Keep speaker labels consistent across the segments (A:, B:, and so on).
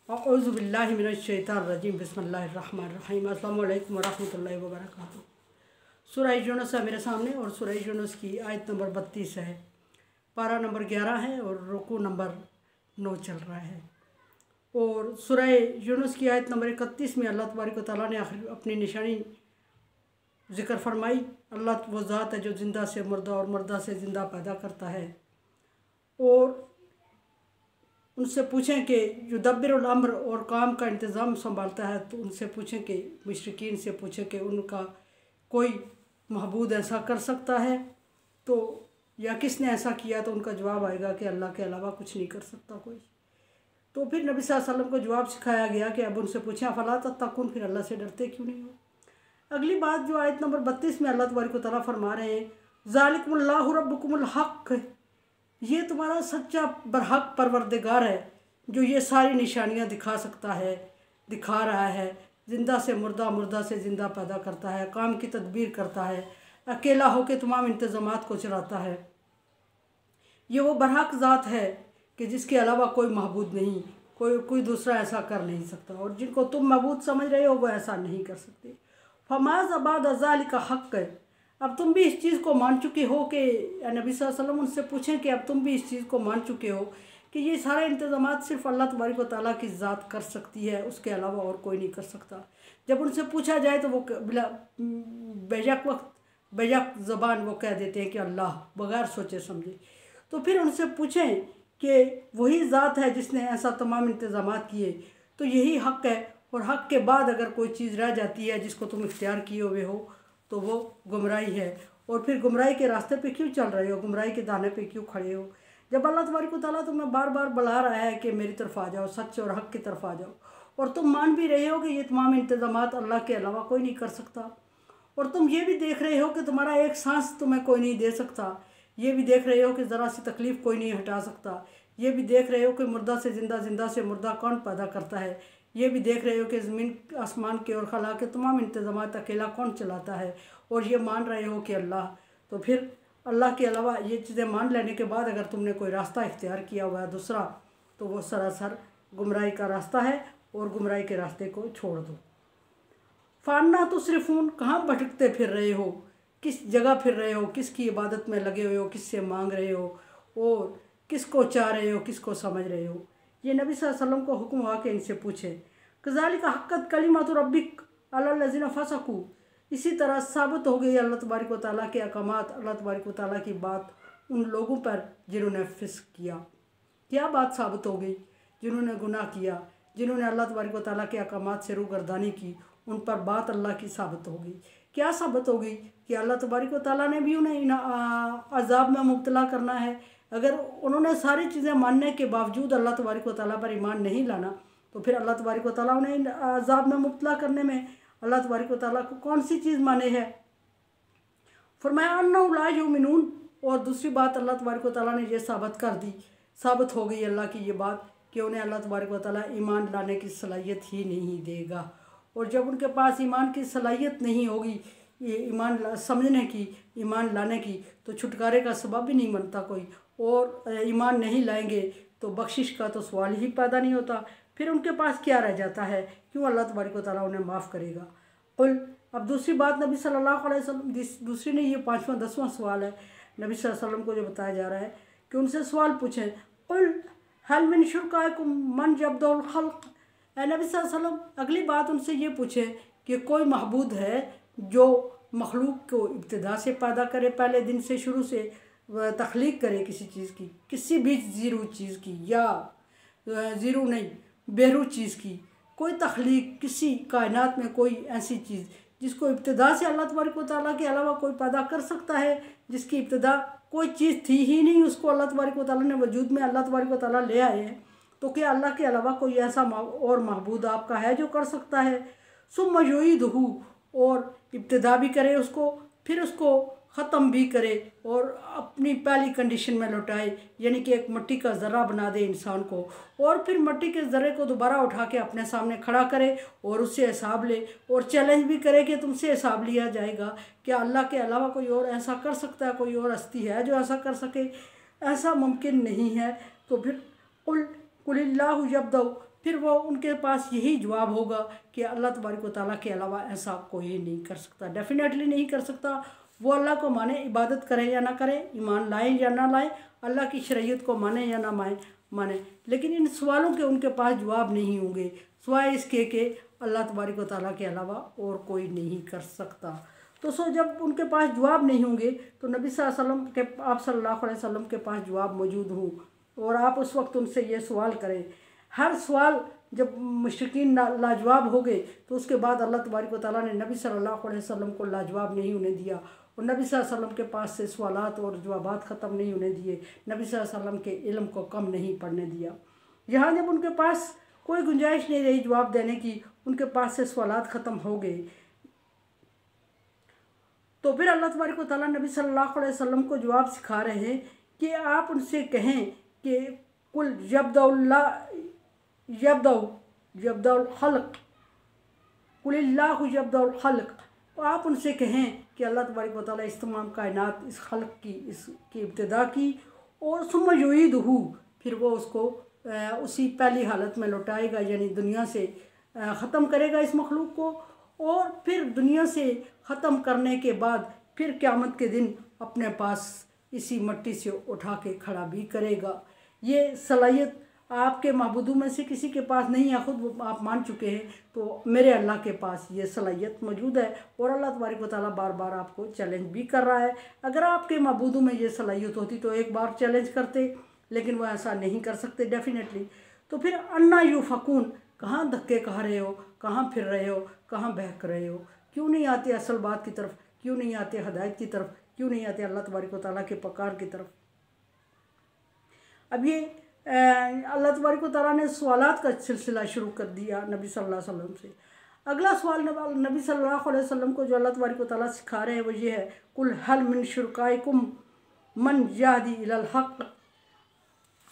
A: औज़ु बिल्लाहि मिनश शैतानिर रजीम बिस्मिल्लाहिर रहमानिर रहीम। अस्सलामु अलैकुम वरहमतुल्लाहि वबरकातुहू। सूरह यूनुस है मेरे सामने और सूरह यूनुस की आयत नंबर 32 है, पारा नंबर 11 है और रुकू नंबर 9 चल रहा है। और सूरह यूनुस की आयत नंबर 31 में अल्लाह तबारक व तआला ने आखिर अपनी निशानी ज़िक्र फरमाई। अल्लाह वो ज़ात है जो ज़िंदा से मुर्दा और मुर्दा से ज़िंदा पैदा करता है। और उनसे पूछें कि युदब्बिरुल अम्र और काम का इंतज़ाम संभालता है, तो उनसे पूछें कि मुशरिकीन से पूछें कि उनका कोई महबूद ऐसा कर सकता है तो या किसने ऐसा किया, तो उनका जवाब आएगा कि अल्लाह के अलावा कुछ नहीं कर सकता कोई। तो फिर नबी सल्लल्लाहु अलैहि वसल्लम को जवाब सिखाया गया कि अब उनसे पूछें अफला तत्तकून, फिर अल्लाह से डरते क्यों नहीं हो। अगली बात जो आयत नंबर 32 में अल्लाह तबारक व तआला फरमा रहे हैं, ज़ालिकुमुल्लाहु रब्बुकुमुल हक़, ये तुम्हारा सच्चा बरहक परवरदिगार है जो ये सारी निशानियाँ दिखा सकता है, दिखा रहा है। ज़िंदा से मुर्दा, मुर्दा से ज़िंदा पैदा करता है, काम की तदबीर करता है, अकेला होकर तमाम इंतज़ामात को चलाता है। ये वो बरहक ज़ात है कि जिसके अलावा कोई महबूद नहीं, कोई दूसरा ऐसा कर नहीं सकता, और जिनको तुम महबूद समझ रहे हो वो ऐसा नहीं कर सकते। फमाज़ अबाद ज़ालिका हक़, अब तुम भी इस चीज़ को मान चुके हो कि नबी सल्लल्लाहु अलैहि वसल्लम उनसे पूछें कि अब तुम भी इस चीज़ को मान चुके हो कि ये सारे इंतज़ामात सिर्फ़ अल्लाह तबारक व तआला की ज़ात कर सकती है, उसके अलावा और कोई नहीं कर सकता। जब उनसे पूछा जाए तो वो बेशक ज़बान वो कह देते हैं कि अल्लाह, बग़ैर सोचे समझे। तो फिर उनसे पूछें कि वही ज़ात है जिसने ऐसा तमाम इंतज़ामात किए, तो यही हक़ है। और हक़ के बाद अगर कोई चीज़ रह जाती है जिसको तुम इख्तियार किए हुए हो तो वो गुमराही है। और फिर गुमराही के रास्ते पे क्यों चल रहे हो, गुमराही के दाने पे क्यों खड़े हो, जब अल्लाह तबारक व तआला तुम्हें बार बार बुला रहा है कि मेरी तरफ आ जाओ, सच और हक़ की तरफ आ जाओ, और तुम मान भी रहे हो कि ये तमाम इंतज़ामात अल्लाह के अलावा कोई नहीं कर सकता, और तुम ये भी देख रहे हो कि तुम्हारा एक सांस तुम्हें कोई नहीं दे सकता, ये भी देख रहे हो कि ज़रा सी तकलीफ़ कोई नहीं हटा सकता, ये भी देख रहे हो कि मुर्दा से ज़िंदा, ज़िंदा से मुर्दा कौन पैदा करता है, ये भी देख रहे हो कि ज़मीन आसमान के और खला के तमाम इंतज़ामात अकेला कौन चलाता है, और ये मान रहे हो कि अल्लाह। तो फिर अल्लाह के अलावा ये चीज़ें मान लेने के बाद अगर तुमने कोई रास्ता इख्तियार किया हुआ है दूसरा, तो वो सरासर गुमराही का रास्ता है, और गुमराही के रास्ते को छोड़ दो। फ़ान्ना तुस्रिफ़ून, कहाँ भटकते फिर रहे हो, किस जगह फिर रहे हो, किसकी इबादत में लगे हुए हो, किससे मांग रहे हो, और किसको चाह रहे हो, किसको समझ रहे हो। ये नबी सल्लल्लाहु अलैहि वसल्लम को हुक्म हुआ कि इनसे पूछे। कज़ालिका हक़्क़त कलिमातु रब्बिक अलल लज़ीना फ़सक़ू, इसी तरह साबित हो गई अल्लाह तबारक व तआला के अहकामात, अल्लाह तबारक व तआला की बात उन लोगों पर जिन्होंने फ़िस्क़ किया। क्या बात साबित हो गई? जिन्होंने गुनाह किया, जिन्होंने अल्लाह तबारक व तआला के अहकामात से रूगर्दानी की, उन पर बात अल्लाह की साबित हो गई। क्या साबित हो गई? कि अल्लाह तबारक व तआला ने भी उन्हें अज़ाब में मुब्तला करना है। अगर उन्होंने सारी चीज़ें मानने के बावजूद अल्लाह तबारक व तआला पर ईमान नहीं लाना, तो फिर अल्लाह तबारक व तआला उन्हें अज़ाब में मुब्तला करने में अल्लाह तबारक व तआला को कौन सी चीज़ माने है। फरमाया अन्नहु ला युमिनून, और दूसरी बात अल्लाह तबारक व तआला ने ये साबित कर दी, साबित हो गई अल्लाह की ये बात कि उन्हें अल्लाह तबारक व तआला ईमान लाने की सलाहियत ही नहीं देगा। और जब उनके पास ईमान की सलाहियत नहीं होगी, ये ईमान समझने की, ईमान लाने की, तो छुटकारे का सबब भी नहीं बनता कोई, और ईमान नहीं लाएंगे तो बख्शिश का तो सवाल ही पैदा नहीं होता। फिर उनके पास क्या रह जाता है, क्यों अल्लाह तबारक व तआला उन्हें माफ़ करेगा। कुल, अब दूसरी बात नबी सल्लल्लाहु अलैहि वसल्लम, दूसरी ने ये 5वां 10वां सवाल है नबी सल्लल्लाहु अलैहि वसल्लम को जो बताया जा रहा है कि उनसे सवाल पूछें, कुल हल मिन शुरकाइकुम मन यब्दउल खल्क़, नबी सल्लल्लाहु अलैहि वसल्लम अगली बात उनसे ये पूछे कि कोई महबूद है जो मखलूक को इब्तिदा से पैदा करे, पहले दिन से शुरू से तख्लीक करे किसी चीज़ की, किसी भी ज़ीरो चीज़ की, या ज़ीरो नहीं बेरू चीज़ की, कोई तख्लीक, किसी कायनात में कोई ऐसी चीज़ जिसको इब्तिदा से अल्लाह तबारक व तआला के अलावा कोई पैदा कर सकता है, जिसकी इब्तिदा कोई चीज़ थी ही नहीं, उसको अल्लाह तबारक व तआला ने वजूद में अल्लाह तबारक व तआला ले आए हैं। तो क्या अल्लाह के अलावा कोई ऐसा और महबूद आपका है जो कर सकता है? सुम्मा युईदुहु, और इब्तिदा भी करे उसको, फिर उसको ख़त्म भी करे, और अपनी पहली कंडीशन में लौटाए, यानी कि एक मिट्टी का ज़र्रा बना दे इंसान को, और फिर मिट्टी के ज़र्रे को दोबारा उठा के अपने सामने खड़ा करे और उससे हिसाब ले, और चैलेंज भी करे कि तुमसे हिसाब लिया जाएगा। क्या अल्लाह के अलावा कोई और ऐसा कर सकता है, कोई और हस्ती है जो ऐसा कर सके? ऐसा मुमकिन नहीं है। तो फिर कुलिल्लाहु यब्दउ, फिर वो उनके पास यही जवाब होगा कि अल्लाह तबारक व तआला के अलावा ऐसा कोई नहीं कर सकता, डेफिनेटली नहीं कर सकता। वो अल्लाह को माने, इबादत करें या ना करें, ईमान लाएं या ना लाएं, अल्लाह की शरीयत को माने या ना माने, लेकिन इन सवालों के उनके पास जवाब नहीं होंगे सिवाय इसके कि अल्लाह तबारक व तआला के अलावा और कोई नहीं कर सकता। तो जब उनके पास जवाब नहीं होंगे तो नबी सल्लल्लाहु अलैहि वसल्लम के, आप सल्लल्लाहु अलैहि वसल्लम के पास जवाब मौजूद हों और आप उस वक्त उनसे ये सवाल करें। हर सवाल जब मुशरिकीन लाजवाब हो गए तो उसके बाद अल्लाह तबारक व तआला ने नबी सल्लल्लाहु अलैहि वसल्लम को लाजवाब नहीं होने दिया और नबी सल्लल्लाहु अलैहि वसल्लम के पास से सवालात और जवाबात ख़त्म नहीं होने दिए, नबी सल्लल्लाहु अलैहि वसल्लम के इल्म को कम नहीं पढ़ने दिया। यहाँ जब उनके पास कोई गुंजाइश नहीं रही जवाब देने की, उनके पास से सवालात ख़त्म हो गए, तो फिर अल्लाह तबारक व तआला नबी सल्लल्लाहु अलैहि वसल्लम को जवाब सिखा रहे हैं कि आप उनसे कहें कि कुल यब्दउल खल्क़ कुलिल्लाहु यब्दउल खल्क़, आप उनसे कहें कि अल्लाह तबारक व तआला इस तमाम कायनात, इस खल्क़ की, इसकी इब्तिदा की और सुम्मा युईदुहु, फिर वो उसको उसी पहली हालत में लौटाएगा, यानी दुनिया से ख़त्म करेगा इस मखलूक को, और फिर दुनिया से ख़त्म करने के बाद फिर क़यामत के दिन अपने पास इसी मिट्टी से उठा के खड़ा भी करेगा। ये सलाहियत आपके महबूदों में से किसी के पास नहीं है, ख़ुद आप मान चुके हैं, तो मेरे अल्लाह के पास ये सलाहियत मौजूद है और अल्लाह तबारक व तआला बार बार आपको चैलेंज भी कर रहा है। अगर आपके महबूदों में ये सलाहियत होती तो एक बार चैलेंज करते, लेकिन वो ऐसा नहीं कर सकते डेफिनेटली। तो फिर अन्ना यूफकून, कहाँ धक्के खा रहे हो, कहाँ फिर रहे हो, कहाँ बहक रहे हो, क्यों नहीं आते असल बात की तरफ, क्यों नहीं आते हदायत की तरफ, क्यों नहीं आते अल्लाह तबारक व तआला के पुकार की तरफ। अब ये अल्लाह तबारक व तआला ने सवालात का सिलसिला शुरू कर दिया नबी सल्लल्लाहु अलैहि वसल्लम से। अगला सवाल नबी सल्लल्लाहु अलैहि वसल्लम को जो अल्लाह तबारक व तआला सिखा रहे हैं वो ये है, कुल हल मिन शुरकाइकुम मन यहदी इलल हक़।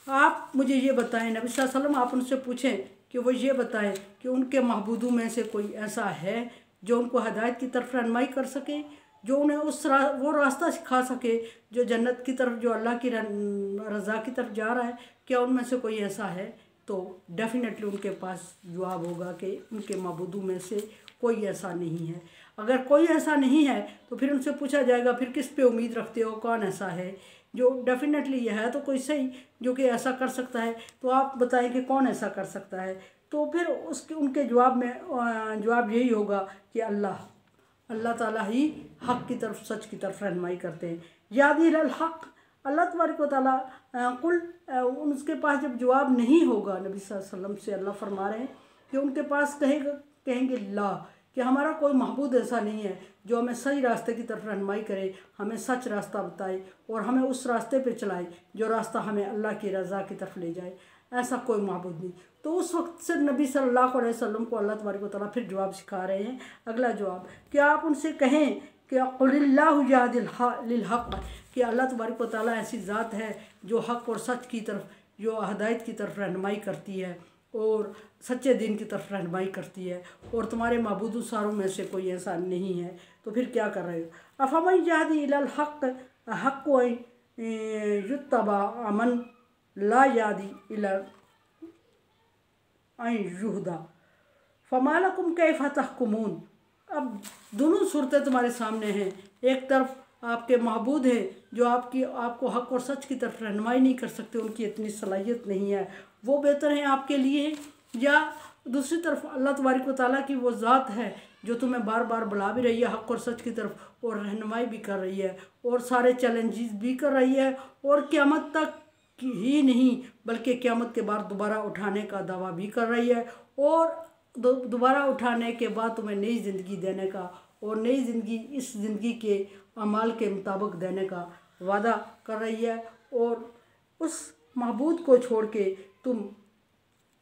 A: आप मुझे ये बताएं, नबी सल्लल्लाहु अलैहि वसल्लम आप उनसे पूछें कि वो ये बताएं कि उनके महबूदों में से कोई ऐसा है जो उनको हदायत की तरफ रहनुमाई कर सके, जो उन्हें वो रास्ता सिखा सके जो जन्नत की तरफ, जो अल्लाह की रज़ा की तरफ जा रहा है। क्या उनमें से कोई ऐसा है? तो डेफिनेटली उनके पास जवाब होगा कि उनके महबूदों में से कोई ऐसा नहीं है। अगर कोई ऐसा नहीं है तो फिर उनसे पूछा जाएगा फिर किस पे उम्मीद रखते हो, कौन ऐसा है जो डेफिनेटली यह है तो कोई सही जो कि ऐसा कर सकता है, तो आप बताएं कि कौन ऐसा कर सकता है। तो फिर उसके उनके जवाब में जवाब यही होगा कि अल्लाह ताला ही हक़ की तरफ, सच की तरफ रहनुमाई करते हैं। यादिल हक़, अल्लाह तबारक व तआला कुल उसके पास जब जवाब नहीं होगा, नबी सल्लल्लाहु अलैहि वसल्लम से अल्लाह फरमा रहे हैं कि उनके पास कहेंगे ला, कि हमारा कोई महबूद ऐसा नहीं है जो हमें सही रास्ते की तरफ रहनुमाई करे, हमें सच रास्ता बताए और हमें उस रास्ते पे चलाए जो रास्ता हमें अल्लाह की रज़ा की तरफ ले जाए। ऐसा कोई महबूद नहीं। तो उस वक्त से नबी सल्लल्लाहु अलैहि वसल्लम को अल्लाह तबारक व तआला फिर जवाब सिखा रहे हैं। अगला जवाब कि आप उनसे कहें कि कुलिल्लाहु यहदिल हक़, कि अल्लाह तबारक व तआला ऐसी ज़ात है जो हक़ और सच की तरफ, जो हदायत की तरफ रहनुमाई करती है और सच्चे दिन की तरफ रहनुमाई करती है, और तुम्हारे महबूदों सारों में से कोई ऐसा नहीं है। तो फिर क्या कर रहे हो? अफमन यहदी इलल हक़ हक़्क़ु युत्तबा अमन ला यहदी इलल युहदा फमा लकुम कैफ़ तहकुमून। अब दोनों सूरतें तुम्हारे सामने हैं। एक तरफ आपके महबूद हैं जो आपको हक़ और सच की तरफ रहनुमाई नहीं कर सकते, उनकी इतनी सलाहियत नहीं है, वो बेहतर हैं आपके लिए, या दूसरी तरफ अल्लाह तबारक व तआला की वो ज़ात है जो तुम्हें बार बार बुला भी रही है हक़ और सच की तरफ और रहनुमाई भी कर रही है और सारे चैलेंजेस भी कर रही है, और क़यामत तक ही नहीं बल्कि क़यामत के बाद दोबारा उठाने का दावा भी कर रही है, और दोबारा उठाने के बाद तुम्हें नई ज़िंदगी देने का और नई ज़िंदगी इस ज़िंदगी के अमाल के मुताबिक देने का वादा कर रही है। और उस महबूद को छोड़ के तुम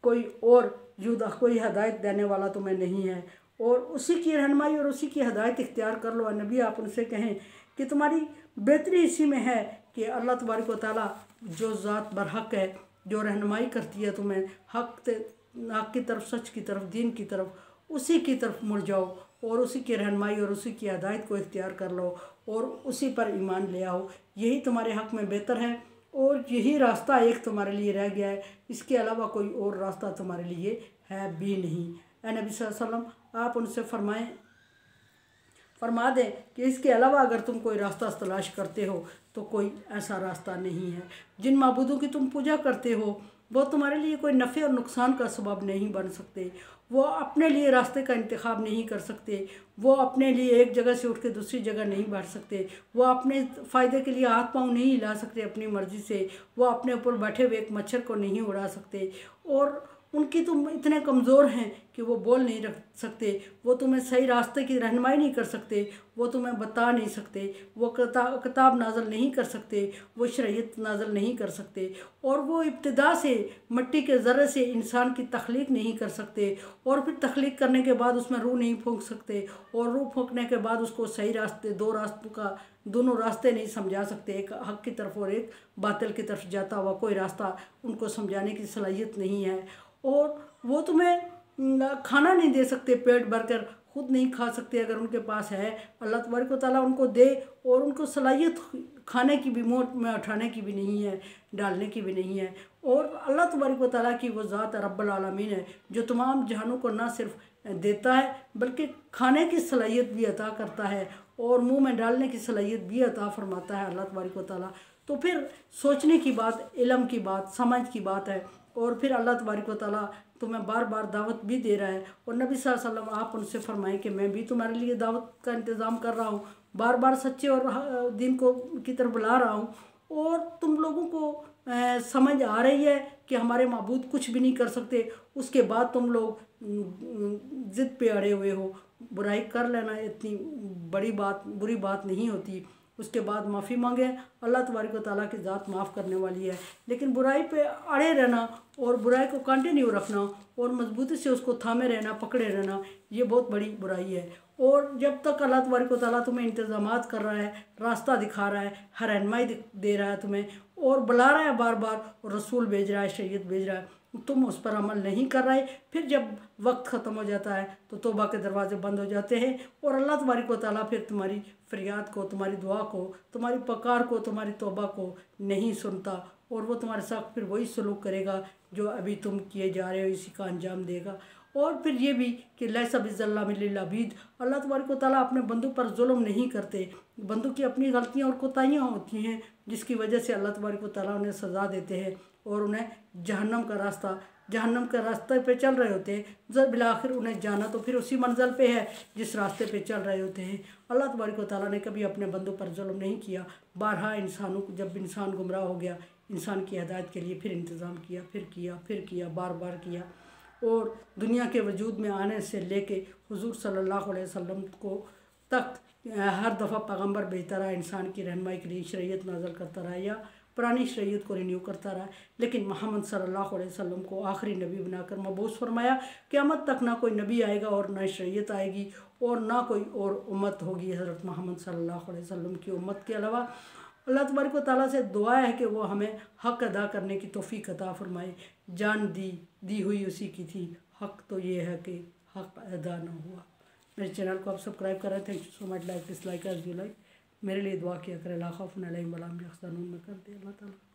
A: कोई कोई हदायत देने वाला तुम्हें नहीं है, और उसी की रहनुमाई और उसी की हदायत इख्तियार कर लो। नबी आप उनसे कहें कि तुम्हारी बेहतरी इसी में है कि अल्लाह तबारक व तआला जो ज़ात बरहक है, जो रहनुमाई करती है तुम्हें हक़ की तरफ, सच की तरफ, दीन की तरफ, उसी की तरफ मुड़ जाओ और उसी की रहनुमाई और उसी की हदायत को इख्तियार कर लो और उसी पर ईमान ले आओ। यही तुम्हारे हक़ में बेहतर है और यही रास्ता एक तुम्हारे लिए रह गया है, इसके अलावा कोई और रास्ता तुम्हारे लिए है भी नहीं। ए नबी सल्लल्लाहु अलैहि वसल्लम, आप उनसे फरमा दें कि इसके अलावा अगर तुम कोई रास्ता तलाश करते हो तो कोई ऐसा रास्ता नहीं है। जिन माबूदों की तुम पूजा करते हो वो तुम्हारे लिए कोई नफ़े और नुकसान का सबब नहीं बन सकते। वो अपने लिए रास्ते का इंतखाब नहीं कर सकते। वो अपने लिए एक जगह से उठ के दूसरी जगह नहीं बढ़ सकते। वो अपने फ़ायदे के लिए हाथ पाँव नहीं हिला सकते अपनी मर्ज़ी से। वो अपने ऊपर बैठे हुए एक मच्छर को नहीं उड़ा सकते। और उनकी तुम इतने कमज़ोर हैं कि वो बोल नहीं रख सकते। वो तुम्हें सही रास्ते की रहनुमाई नहीं कर सकते। वो तुम्हें बता नहीं सकते। वो किताब नाज़िल नहीं कर सकते। वो शरीयत नाज़िल नहीं कर सकते। और वो इब्तिदा से मिट्टी के ज़र्रे से इंसान की तख्लीक नहीं कर सकते। और फिर तख्लीक करने के बाद उसमें रूह नहीं फूंक सकते। और रूह फूंकने के बाद उसको सही रास्ते, दो रास्तों का दोनों रास्ते नहीं समझा सकते। एक हक़ की तरफ और एक बातिल की तरफ जाता हुआ कोई रास्ता उनको समझाने की सलाहियत नहीं है। और वो तुम्हें खाना नहीं दे सकते, पेट भरकर खुद नहीं खा सकते। अगर उनके पास है, अल्लाह तबारक व तआला उनको दे। और उनको सलाहियत खाने की भी, मुँह में उठाने की भी नहीं है, डालने की भी नहीं है। और अल्लाह तबारक व तआला की वो ज़ात रब्बुल आलमीन है जो तमाम जहानों को ना सिर्फ देता है बल्कि खाने की सलाहियत भी अता करता है और मुँह में डालने की सलाहियत भी अता फरमाता है अल्लाह तबारक व तआला। तो फिर सोचने की बात, इल्म की बात, समझ की बात है। और फिर अल्लाह तबारक व तआला तुम्हें बार बार दावत भी दे रहा है। और नबी सल्लल्लाहु अलैहि वसल्लम, आप उनसे फरमाएं कि मैं भी तुम्हारे लिए दावत का इंतज़ाम कर रहा हूँ, बार बार सच्चे और दिन को की तरफ बुला रहा हूँ। और तुम लोगों को समझ आ रही है कि हमारे माबूद कुछ भी नहीं कर सकते, उसके बाद तुम लोग ज़िद पे अड़े हुए हो। बुराई कर लेना इतनी बुरी बात नहीं होती। उसके बाद माफ़ी मांगे, अल्लाह तबारक व तआला की ज़ात माफ़ करने वाली है। लेकिन बुराई पे अड़े रहना और बुराई को कंटिन्यू रखना और मजबूती से उसको थामे रहना, पकड़े रहना, ये बहुत बड़ी बुराई है। और जब तक अल्लाह तबारक व तआला तुम्हें इंतज़ामात कर रहा है, रास्ता दिखा रहा है, हर रहनुमाई दे रहा है तुम्हें और बुला रहा है बार बार, और रसूल भेज रहा है, शरीयत भेज रहा है, तुम उस पर अमल नहीं कर रहे, फिर जब वक्त ख़त्म हो जाता है तो तौबा के दरवाजे बंद हो जाते हैं। और अल्लाह तबारक व तआला फिर तुम्हारी फरियाद को, तुम्हारी दुआ को, तुम्हारी पुकार को, तुम्हारी तौबा को नहीं सुनता। और वो तुम्हारे साथ फिर वही सलूक करेगा जो अभी तुम किए जा रहे हो, इसी का अंजाम देगा। और फिर ये भी कि लैसा बिज़ल्लामिन लिल-अबीद, अल्लाह तबारक व तआला अपने बंदों पर जुल्म नहीं करते। बंदों की अपनी गलतियाँ और कोताहियाँ होती हैं जिसकी वजह से अल्लाह तबारक व तआला उन्हें सज़ा देते हैं और उन्हें जहन्नम के रास्ते पे चल रहे होते हैं। जब बिलाखिर उन्हें जाना तो फिर उसी मंजिल पे है जिस रास्ते पे चल रहे होते हैं। अल्लाह तबारक व तआला ने कभी अपने बंदों पर जुल्म नहीं किया। बारहा इंसानों को, जब इंसान गुमराह हो गया, इंसान की हिदायत के लिए फिर इंतज़ाम किया, फिर किया, बार बार किया। और दुनिया के वजूद में आने से लेके हुजूर सल्लल्लाहु अलैहि वसल्लम को तक हर दफ़ा पैगम्बर भेजता रहा, इंसान की रहनुमाई के लिए शरीयत नाज़िल करता रहा या पुरानी शरीयत को रिन्यू करता रहा। लेकिन मोहम्मद सल्लल्लाहु अलैहि वसल्लम को आखिरी नबी बनाकर मबूस फरमाया। क़यामत तक ना कोई नबी आएगा और ना शरीयत आएगी और ना कोई और उम्मत होगी हज़रत मोहम्मद सल्लल्लाहु अलैहि वसल्लम की उम्मत के अलावा। अल्लाह तबारक व तआला से दुआ है कि वो हमें हक़ अदा करने की तौफ़ीक़ अता फ़रमाए। जान दी हुई उसी की थी, हक़ तो ये है कि हक़ अदा ना हुआ। मेरे चैनल को आप सब्सक्राइब करें। Thank you so much. Like, dislike as you like. मेरे लिए दुआ किया करें। ला खौफ़ुन अलैहिम वला हुम यहज़नून में कर दे अल्लाह ताला।